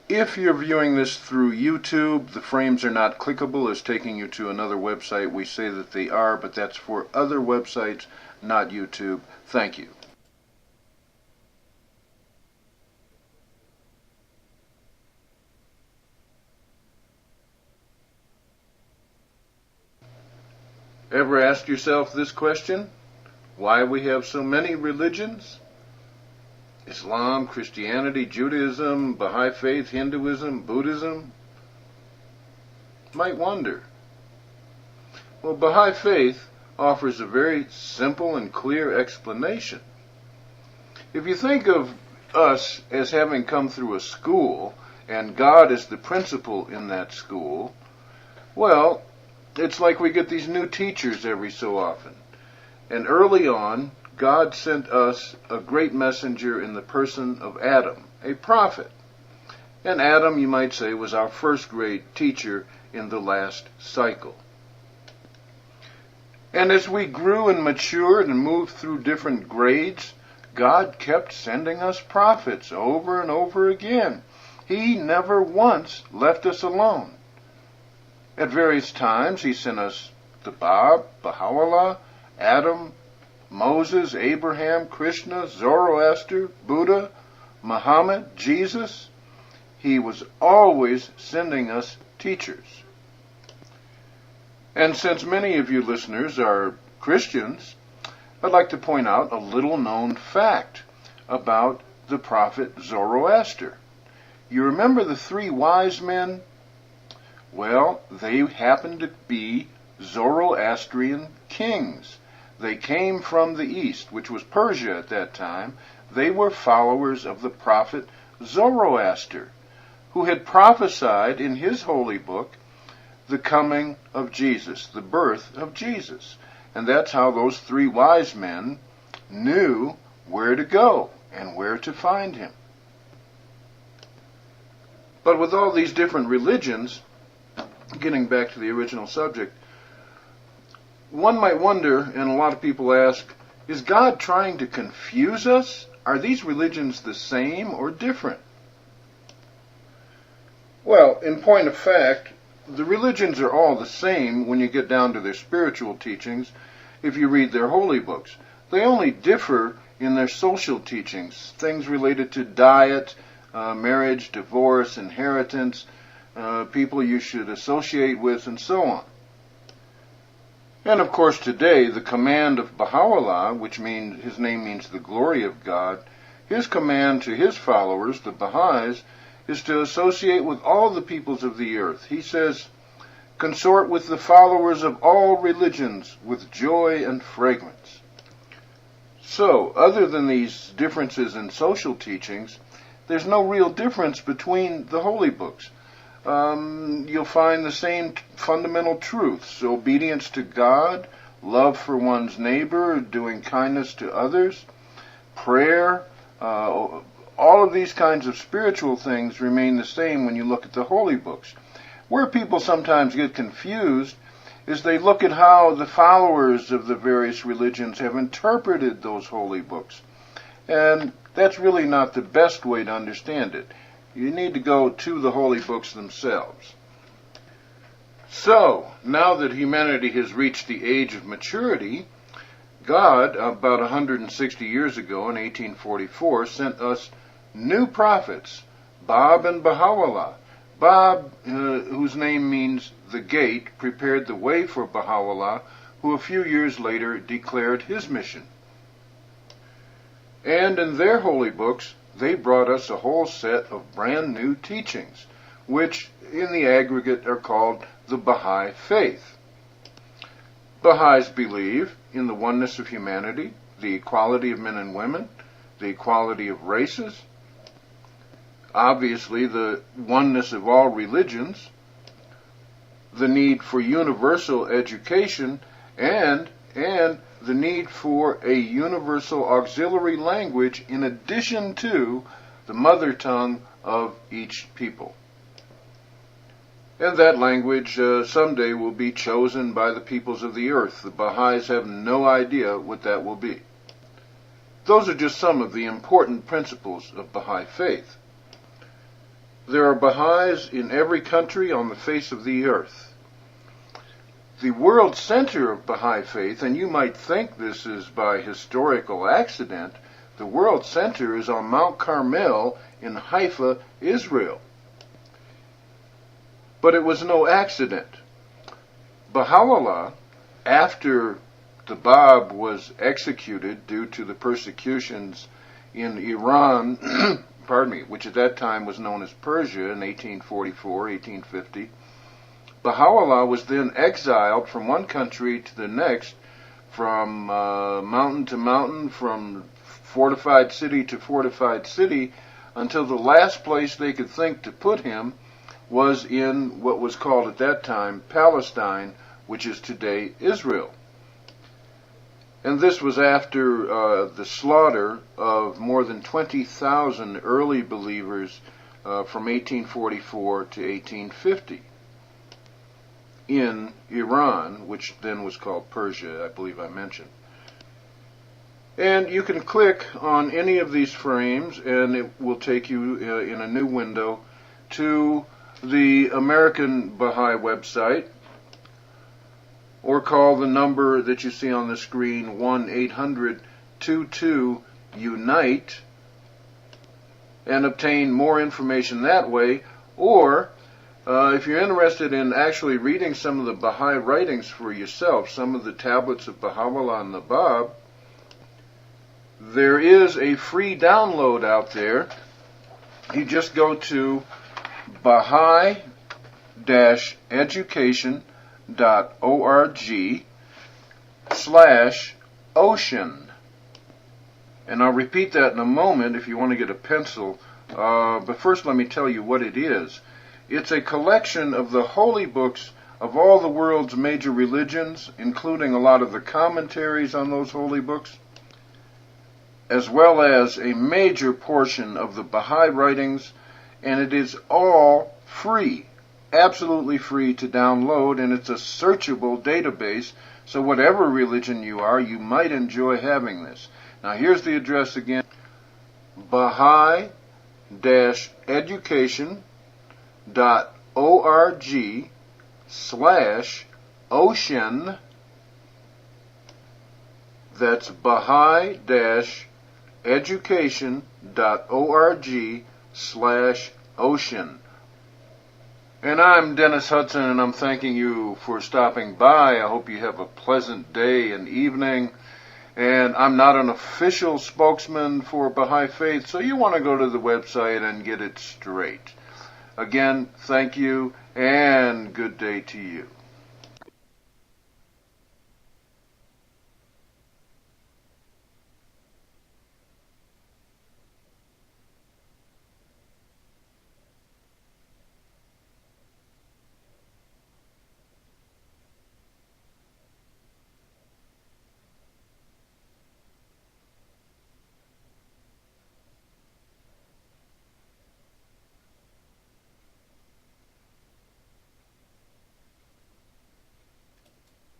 If you're viewing this through YouTube, the frames are not clickable as taking you to another website. We say that they are, but that's for other websites, not YouTube. Thank you. Ever asked yourself this question? Why we have so many religions? Islam, Christianity, Judaism, Baha'i faith, Hinduism, Buddhism? Might wonder. Well, Baha'i faith offers a very simple and clear explanation. If you think of us as having come through a school, and God is the principal in that school, well, it's like we get these new teachers every so often. And early on, God sent us a great messenger in the person of Adam, a prophet. And Adam, you might say, was our first great teacher in the last cycle. And as we grew and matured and moved through different grades, God kept sending us prophets over and over again. He never once left us alone. At various times, He sent us the Bab, Baha'u'llah, Adam, Moses, Abraham, Krishna, Zoroaster, Buddha, Muhammad, Jesus. He was always sending us teachers. And since many of you listeners are Christians, I'd like to point out a little known fact about the prophet Zoroaster. You remember the 3 wise men? Well, they happened to be Zoroastrian kings. They came from the east, which was Persia at that time. They were followers of the prophet Zoroaster, who had prophesied in his holy book the coming of Jesus, the birth of Jesus. And that's how those 3 wise men knew where to go and where to find him. But with all these different religions, getting back to the original subject, one might wonder, and a lot of people ask, is God trying to confuse us? Are these religions the same or different? Well, in point of fact, the religions are all the same when you get down to their spiritual teachings if you read their holy books. They only differ in their social teachings, things related to diet, marriage, divorce, inheritance, people you should associate with, and so on. And of course today, the command of Baha'u'llah, which means his name means the glory of God, his command to his followers, the Baha'is, is to associate with all the peoples of the earth. He says, consort with the followers of all religions with joy and fragrance. So, other than these differences in social teachings, there's no real difference between the holy books. You'll find the same fundamental truths: obedience to God, love for one's neighbor, doing kindness to others, prayer. All of these kinds of spiritual things remain the same when you look at the holy books. Where people sometimes get confused is they look at how the followers of the various religions have interpreted those holy books. And that's really not the best way to understand it. You need to go to the holy books themselves. So, now that humanity has reached the age of maturity, God, about 160 years ago in 1844, sent us new prophets, Bab and Baha'u'llah. Bab, whose name means the gate, prepared the way for Baha'u'llah, who a few years later declared his mission. And in their holy books, they brought us a whole set of brand new teachings, which in the aggregate are called the Baha'i faith. Baha'is believe in the oneness of humanity, the equality of men and women, the equality of races, obviously the oneness of all religions, the need for universal education, and the need for a universal auxiliary language in addition to the mother tongue of each people. And that language someday will be chosen by the peoples of the earth. The Baha'is have no idea what that will be. Those are just some of the important principles of Baha'i faith. There are Baha'is in every country on the face of the earth. The world center of Baha'i faith, and you might think this is by historical accident, the world center is on Mount Carmel in Haifa, Israel. But it was no accident. Baha'u'llah, after the Bab was executed due to the persecutions in Iran, which at that time was known as Persia in 1844, 1850, Baha'u'llah was then exiled from one country to the next, from mountain to mountain, from fortified city to fortified city, until the last place they could think to put him was in what was called at that time Palestine, which is today Israel. And this was after the slaughter of more than 20,000 early believers from 1844 to 1850 in Iran, which then was called Persia, I believe I mentioned. And you can click on any of these frames and it will take you in a new window to the American Baha'i website, or call the number that you see on the screen, 1-800-22-UNITE, and obtain more information that way. Or if you're interested in actually reading some of the Baha'i writings for yourself, some of the tablets of Baha'u'llah and the Bab, there is a free download out there. You just go to Baha'i-education.org/ocean. And I'll repeat that in a moment if you want to get a pencil. But first let me tell you what it is. It's a collection of the holy books of all the world's major religions, including a lot of the commentaries on those holy books, as well as a major portion of the Baha'i writings, and it is all free, absolutely free to download, and it's a searchable database, so whatever religion you are, you might enjoy having this. Now here's the address again, Baha'i-education.org/ocean. That's Baha'i-education.org/ocean. And I'm Dennis Hudson, and I'm thanking you for stopping by. I hope you have a pleasant day and evening. And I'm not an official spokesman for Baha'i Faith, so you want to go to the website and get it straight. Again, thank you, and good day to you.